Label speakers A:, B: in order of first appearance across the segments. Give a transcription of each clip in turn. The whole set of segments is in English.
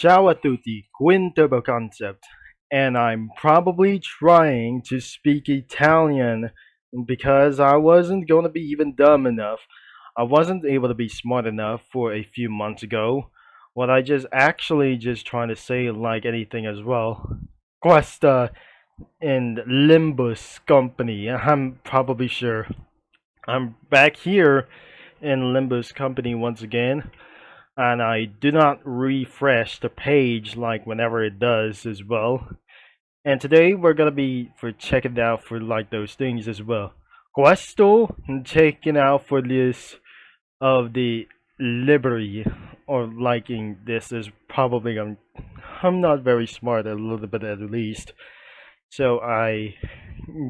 A: Ciao a tutti, Quinturbo Concept, and I'm probably trying to speak Italian because I wasn't going to be even dumb enough. I wasn't able to be smart enough for a few months ago. What I just trying to say like anything as well. Questa in Limbus Company. I'm probably sure. I'm back here in Limbus Company once again, and I do not refresh the page like whenever it does as well. And today we're gonna be for checking out for like those things as well. Questo checking out for this of the library or liking this is probably I'm not very smart a little bit at least. So I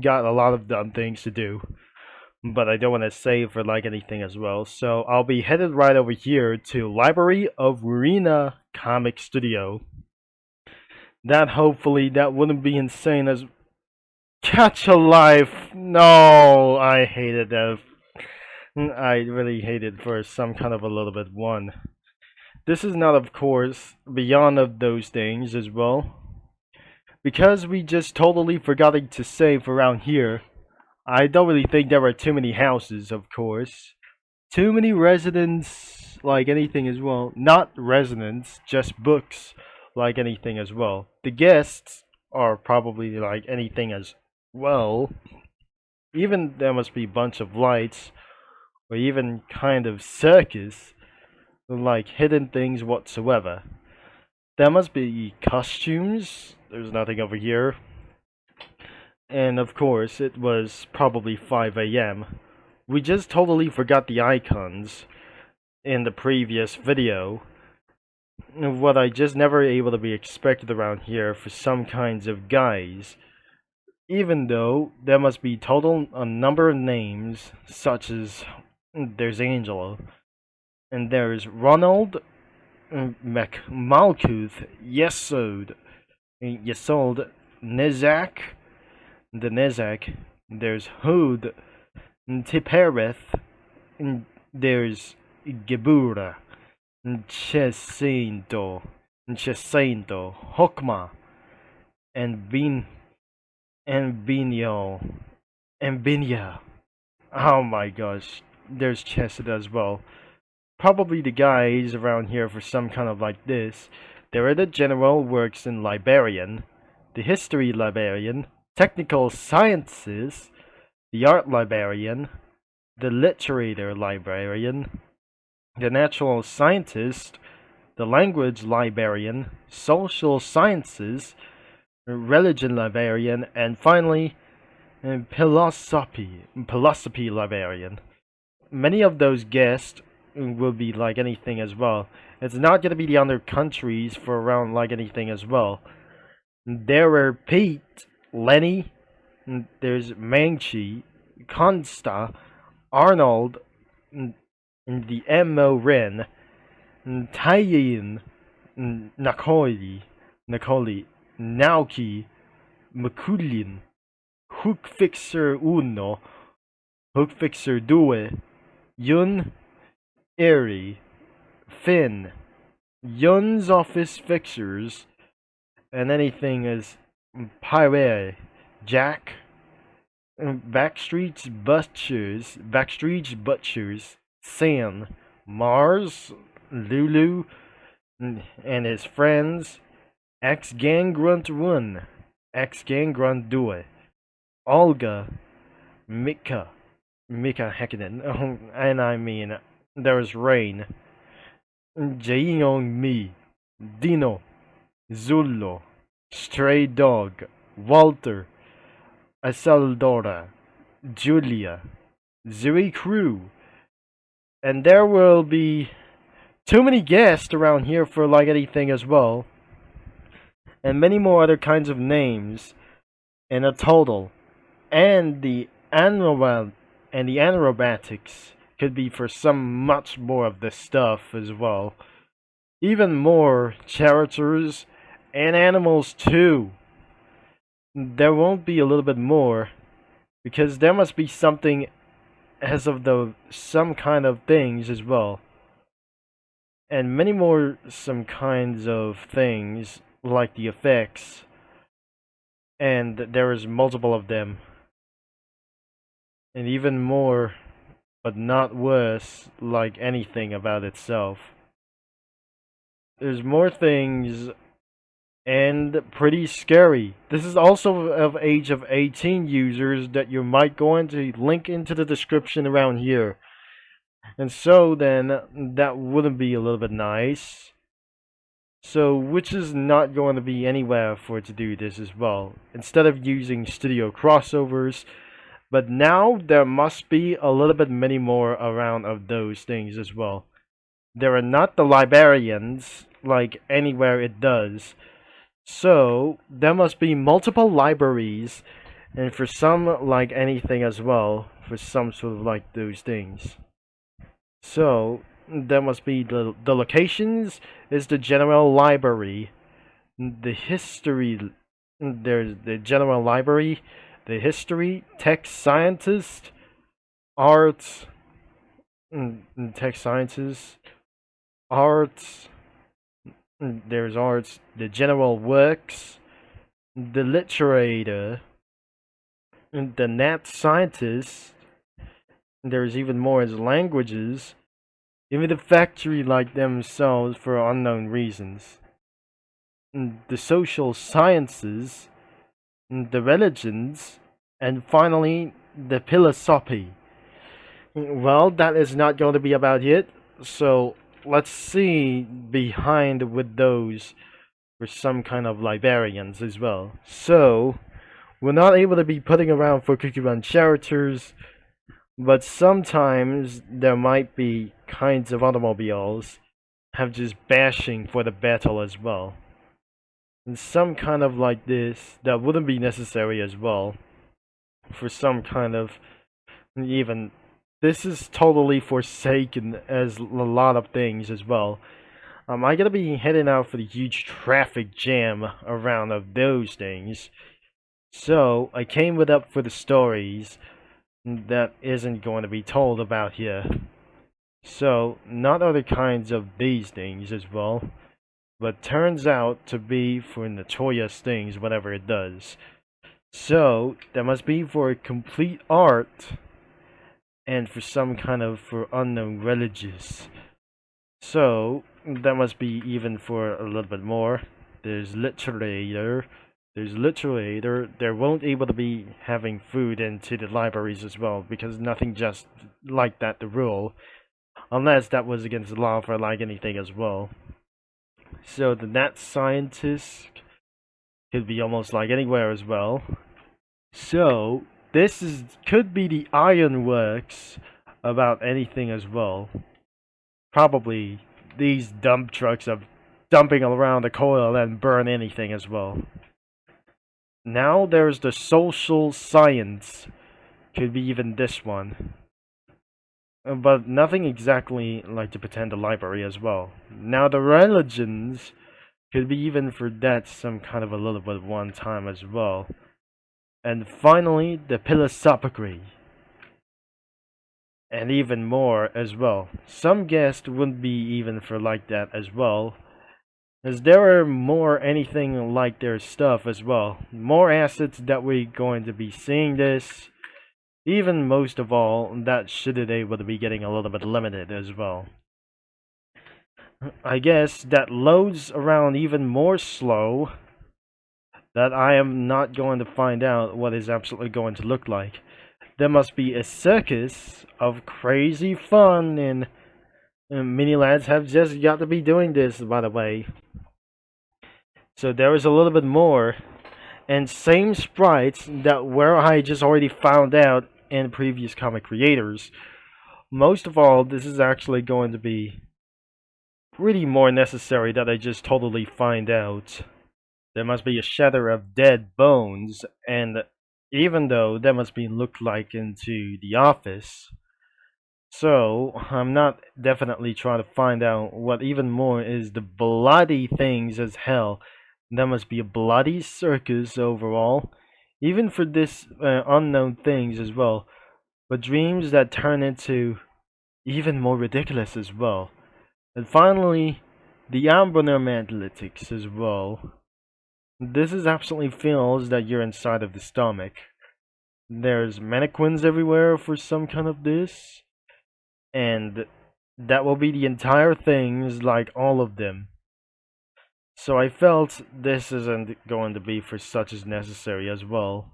A: got a lot of dumb things to do, but I don't want to save for like anything as well. So I'll be headed right over here to Library of Ruina Comic Studio. That hopefully that wouldn't be insane as Catch a Life. No, I hated that. I really hated for some kind of a little bit one. This is not, of course, beyond of those things as well. Because we just totally forgot to save around here. I don't really think there are too many houses, of course. Too many residents, like anything as well. Not residents, just books, like anything as well. The guests are probably like anything as well. Even there must be a bunch of lights, or even kind of circus, like hidden things whatsoever. There must be costumes. There's nothing over here. And of course, it was probably 5 a.m. We just totally forgot the icons in the previous video. What I just never able to be expected around here for some kinds of guys. Even though there must be total a number of names, such as there's Angela, and there's Ronald Malkuth, Yesod, Nizak, the Nizak, there's Hood, Tipereth, and there's Gebura, Chesinto, Hokma, and Binyo, and Binya. Oh my gosh, there's Chesed as well. Probably the guys around here for some kind of like this. There are the general works in librarian, the history librarian, technical sciences, the art librarian, the literature librarian, the natural scientist, the language librarian, social sciences, religion librarian, and finally, philosophy librarian. Many of those guests will be like anything as well. It's not gonna be the other countries for around like anything as well. There are Pete, Lenny, there's Mangchi, Consta, Arnold, and the M.O. Ren, Taiyin, Nakoli, Naoki, Makulin, Hook Fixer Uno, Hook Fixer Due, Yun, Eri, Finn, Yun's Office Fixers, and anything as Pyre, Jack, Backstreet's Butchers, Sam, Mars, Lulu, and his friends, X Gang Grunt 1, X Gang Grunt 2, Olga, Mika Häkkinen, and I mean, there's Rain, Jaeyoung Mi, Dino, Zullo, Stray Dog, Walter, Aseldora, Julia, Zuri Crew, and there will be too many guests around here for like anything as well, and many more other kinds of names in a total, and the anaerobatics could be for some much more of this stuff as well. Even more characters and animals too. There won't be a little bit more because there must be something as of the some kind of things as well. and many more some kinds of things like the effects, and there is multiple of them, and even more, but not worse, like anything about itself. There's more things and pretty scary. This is also of age of 18 users that you might go into link into the description around here. And so then that wouldn't be a little bit nice. So which is not going to be anywhere for it to do this as well. Instead of using studio crossovers, but now there must be a little bit many more around of those things as well. There are not the librarians like anywhere it does. So there must be multiple libraries, and for some like anything as well, for some sort of like those things. So there must be the locations is the general library, the history, there's the general library, the history, text scientist, arts, text sciences, arts, there's arts, the general works, the literator, the nat scientist, there's even more as languages, even the factory like themselves for unknown reasons, the social sciences, the religions, and finally the philosophy. Well, that is not going to be about it, so let's see behind with those for some kind of librarians as well. So we're not able to be putting around for cookie run characters, but sometimes there might be kinds of automobiles have just bashing for the battle as well. And some kind of like this that wouldn't be necessary as well for some kind of even this is totally forsaken as a lot of things as well. I gotta be heading out for the huge traffic jam around of those things. So I came with up for the stories that isn't going to be told about here. So not other kinds of these things as well, but turns out to be for notorious things whatever it does. So that must be for complete art and for some kind of for unknown religious. So that must be even for a little bit more. There's literator. There won't able to be having food into the libraries as well because nothing just like that the rule, unless that was against the law for like anything as well. So the nat scientist could be almost like anywhere as well. So this could be the ironworks about anything as well. Probably these dump trucks are dumping around the coil and burn anything as well. Now there's the social science. Could be even this one. But nothing exactly like to pretend a library as well. Now the religions could be even for that some kind of a little bit one time as well. And finally the philosophy. And even more as well. Some guests wouldn't be even for like that as well, as there are more anything like their stuff as well. More assets that we're going to be seeing this. Even most of all, that should be able to be getting a little bit limited as well. I guess that loads around even more slow. That I am not going to find out what is absolutely going to look like. There must be a circus of crazy fun, and mini lads have just got to be doing this, by the way. So there is a little bit more, and same sprites that where I just already found out in previous comic creators. Most of all, this is actually going to be pretty more necessary that I just totally find out. There must be a shatter of dead bones, and even though that must be looked like into the office. So I'm not definitely trying to find out what even more is the bloody things as hell. There must be a bloody circus overall, even for this unknown things as well. But dreams that turn into even more ridiculous as well. And finally, the analytics as well. This is absolutely feels that you're inside of the stomach. There's mannequins everywhere for some kind of this, and that will be the entire things, like all of them. So I felt this isn't going to be for such as necessary as well.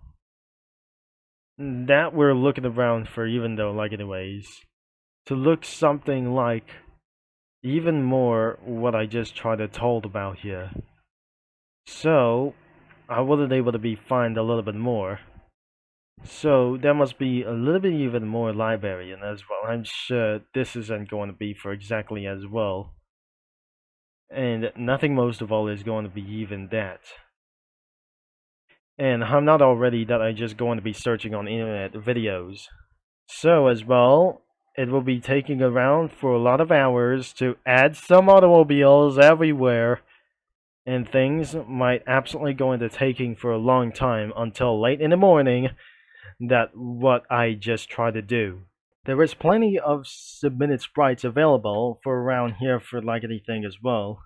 A: That we're looking around for, even though, like, anyways, to look something like even more what I just tried to told about here. So I wasn't able to be find a little bit more. So there must be a little bit even more librarian as well. I'm sure this isn't going to be for exactly as well. And nothing most of all is going to be even that. And I'm not already that I just going to be searching on internet videos. So as well, it will be taking around for a lot of hours to add some automobiles everywhere. And things might absolutely go into taking for a long time until late in the morning. That what I just tried to do. There is plenty of submitted sprites available for around here for like anything as well.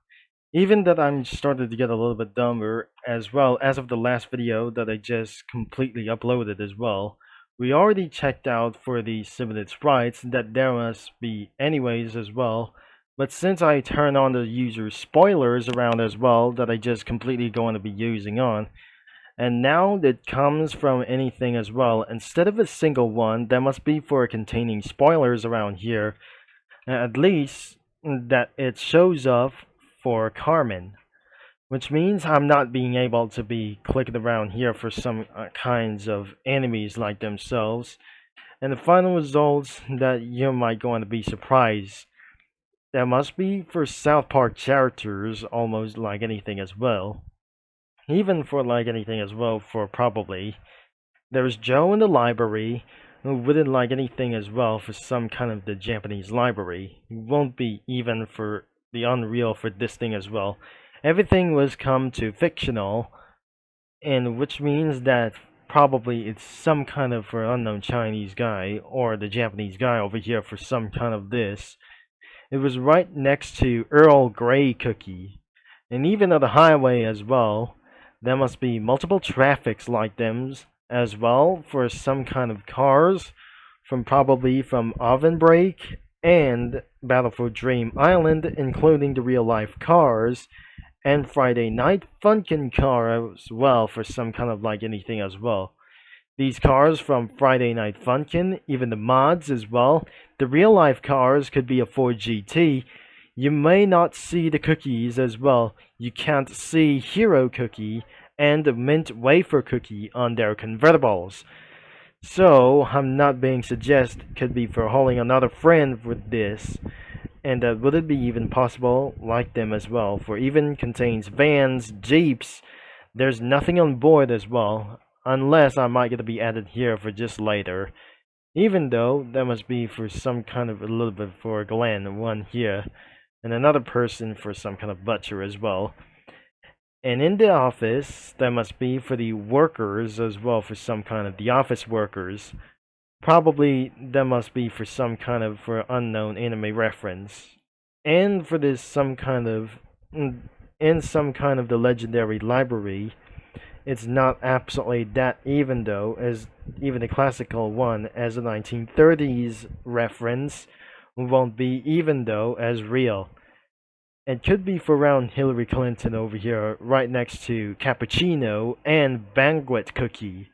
A: Even that I'm starting to get a little bit dumber as well as of the last video that I just completely uploaded as well. We already checked out for the submitted sprites that there must be anyways as well. But since I turn on the user spoilers around as well that I just completely going to be using on, and now that comes from anything as well, instead of a single one, that must be for containing spoilers around here, at least that it shows up for Carmen. Which means I'm not being able to be clicking around here for some kinds of enemies like themselves. And the final results that you might going to be surprised. That must be for South Park characters almost like anything as well. Even for like anything as well for probably. There's Joe in the library who wouldn't like anything as well for some kind of the Japanese library. It won't be even for the Unreal for this thing as well. Everything was come to fictional, and which means that probably it's some kind of for unknown Chinese guy or the Japanese guy over here for some kind of this. It was right next to Earl Grey cookie, and even on the highway as well. There must be multiple traffics like them as well for some kind of cars from probably from Oven Break and Battle for Dream Island, including the real life cars, and Friday Night Funkin' car as well for some kind of like anything as well. These cars from Friday Night Funkin', even the mods as well. The real life cars could be a Ford GT. You may not see the cookies as well. You can't see Hero Cookie and Mint Wafer Cookie on their convertibles. So, I'm not being suggested could be for holding another friend with this. And would it be even possible like them as well? For even contains vans, jeeps. There's nothing on board as well. Unless I might get to be added here for just later. Even though that must be for some kind of a little bit for Glenn, one here. And another person for some kind of butcher as well. And in the office, that must be for the workers as well, for some kind of the office workers. Probably that must be for some kind of for unknown anime reference. And for this some kind of in some kind of the legendary library, it's not absolutely that even though as even the classical one as a 1930s reference won't be even though as real. It could be for around Hillary Clinton over here, right next to Cappuccino and Banquet Cookie.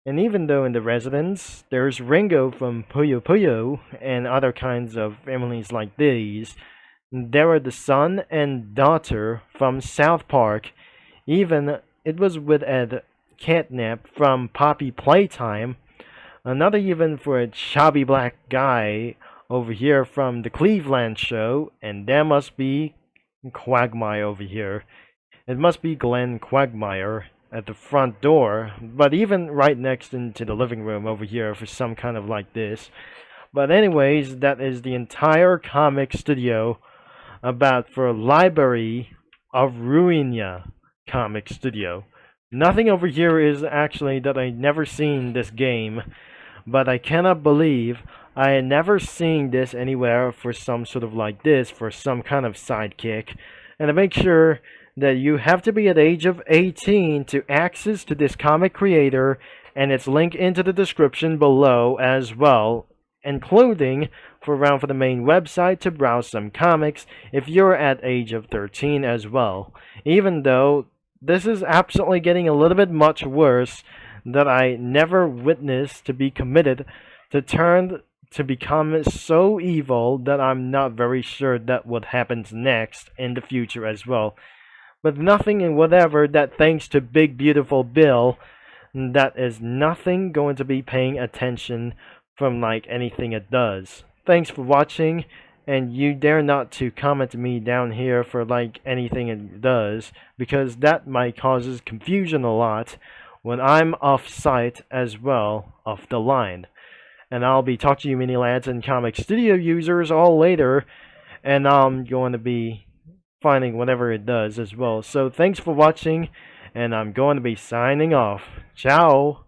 A: And even though in the residence, there's Ringo from Puyo Puyo and other kinds of families like these, there are the son and daughter from South Park. Even it was with Ed Catnap from Poppy Playtime. Another even for a chubby black guy over here from the Cleveland show, and there must be Quagmire over here. It must be Glenn Quagmire at the front door, but even right next into the living room over here for some kind of like this. But anyways, that is the entire comic studio about for library of Ruina Comic Studio. Nothing over here is actually that I never seen this game, but I cannot believe I had never seen this anywhere for some sort of like this, for some kind of sidekick. And to make sure that you have to be at the age of 18 to access to this comic creator, and it's linked into the description below as well, including for the main website to browse some comics if you're at age of 13 as well. Even though this is absolutely getting a little bit much worse, that I never witnessed to be committed to turn to become so evil that I'm not very sure that what happens next in the future as well. But nothing and whatever that, thanks to Big Beautiful Bill, that is nothing going to be paying attention from like anything it does. Thanks for watching, and you dare not to comment me down here for like anything it does, because that might causes confusion a lot when I'm off site as well, off the line. And I'll be talking to you mini lads and comic studio users all later, and I'm going to be finding whatever it does as well. So thanks for watching, and I'm going to be signing off. Ciao!